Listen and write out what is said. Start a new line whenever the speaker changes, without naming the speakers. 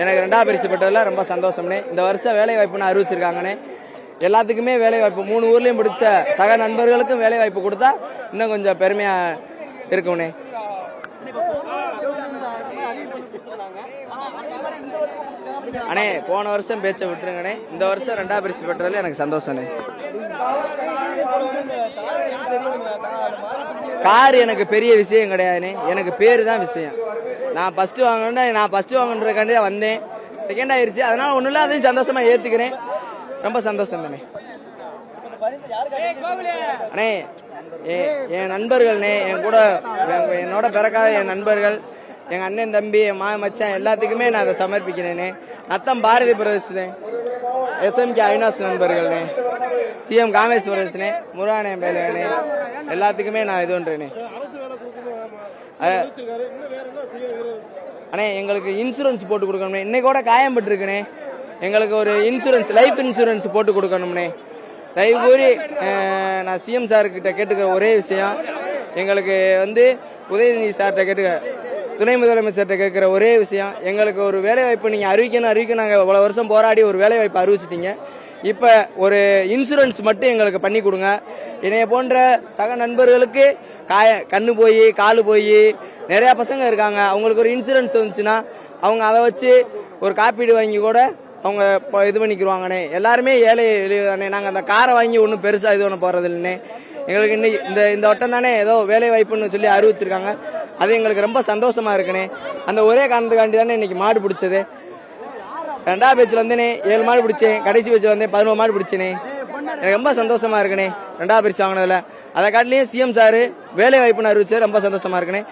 எனக்கு 2வது பரிசு பெற்றதில் ரொம்ப சந்தோஷம்னே. இந்த வருஷம் வேலை வாய்ப்புன்னு அறிவிச்சிருக்காங்கண்ணே. எல்லாத்துக்குமே வேலை வாய்ப்பு 3 ஊர்லேயும் பிடிச்ச சக நண்பர்களுக்கும் வேலை வாய்ப்பு கொடுத்தா இன்னும் கொஞ்சம் பெருமையா இருக்கும்ண்ணே. அண்ணே போன வருஷம் பேச்சை விட்டுருங்கண்ணே. இந்த வருஷம் 2வது பரிசு பெற்றதில் எனக்கு சந்தோஷம்ண்ணே. கார் எனக்கு பெரிய விஷயம் கிடையாதுண்ணே. எனக்கு பேரு தான் விஷயம். நான் ஃபர்ஸ்ட் வாங்கணுன்றதுக்காண்டி தான் வந்தேன். செகண்ட் ஆயிருச்சு. அதனால ஒன்றும் இல்லை, அதையும் சந்தோஷமா ஏற்றுக்கிறேன். ரொம்ப சந்தோஷம் தானே அண்ணே. என் நண்பர்கள்ண்ணே, என்னோட பிறக்காத என் நண்பர்கள், எங்கள் அண்ணன் தம்பி, என் மச்சான் எல்லாத்துக்குமே நான் அதை சமர்ப்பிக்கிறேனே. நத்தம் பாரதி பிரதர்ஸ்னே, SMK அவினாஷ் நண்பர்கள்ண்ணே, CM காமேஸ்வரஸ்னே, முருகானே பேலனே, எல்லாத்துக்குமே நான் இது பண்றேனே. அண்ணே எங்களுக்கு இன்சூரன்ஸ் போட்டு கொடுக்கணும்னே. இன்னைக்கு கூட காயம் பட்டிருக்குண்ணே. எங்களுக்கு ஒரு இன்சூரன்ஸ், லைஃப் இன்சூரன்ஸ் போட்டு கொடுக்கணும்னே. தயவு கூறி நான் CM சார்கிட்ட கேட்டுக்கிற ஒரே விஷயம், எங்களுக்கு உதயநிதி சார்கிட்ட கேட்டுக்க, துணை முதலமைச்சர்கிட்ட கேட்குற ஒரே விஷயம், எங்களுக்கு ஒரு வேலை வாய்ப்பு நீங்கள் அறிவிக்க நாங்கள் இவ்வளோ வருஷம் போராடி ஒரு வேலை வாய்ப்பு அறிவிச்சிட்டீங்க. இப்போ ஒரு இன்சூரன்ஸ் மட்டும் எங்களுக்கு பண்ணி கொடுங்க. என்னைய போன்ற சக நண்பர்களுக்கு கண்ணு போய் காலு போய் நிறையா பசங்க இருக்காங்க. அவங்களுக்கு ஒரு இன்சூரன்ஸ் வந்துச்சுன்னா அவங்க அதை வச்சு ஒரு காப்பீடு வாங்கி கூட அவங்க இது பண்ணிக்கிடுவாங்கண்ணே. எல்லாருமே ஏழை எளிதானே. நாங்கள் அந்த காரை வாங்கி ஒன்றும் பெருசாக இது பண்ண போகிறது இல்லைண்ணே. எங்களுக்கு இன்னைக்கு இந்த வட்டம் தானே ஏதோ வேலை வாய்ப்புன்னு சொல்லி அறிவிச்சிருக்காங்க. அது எங்களுக்கு ரொம்ப சந்தோஷமா இருக்குண்ணே. அந்த ஒரே காரணத்துக்காண்டி தானே இன்னைக்கு மாடு பிடிச்சது. 2வது பேச்சில் வந்தேனே 7 மாடு பிடிச்சேன். கடைசி பேச்சில் 11 மாடு பிடிச்சேனே. எனக்கு ரொம்ப சந்தோஷமா இருக்குண்ணே 2வது பரிசு வாங்கினதுல. அதை காட்டிலையும் CM சார் வேலை வாய்ப்புன்னு அறிவிச்சது ரொம்ப சந்தோஷமா இருக்குண்ணே.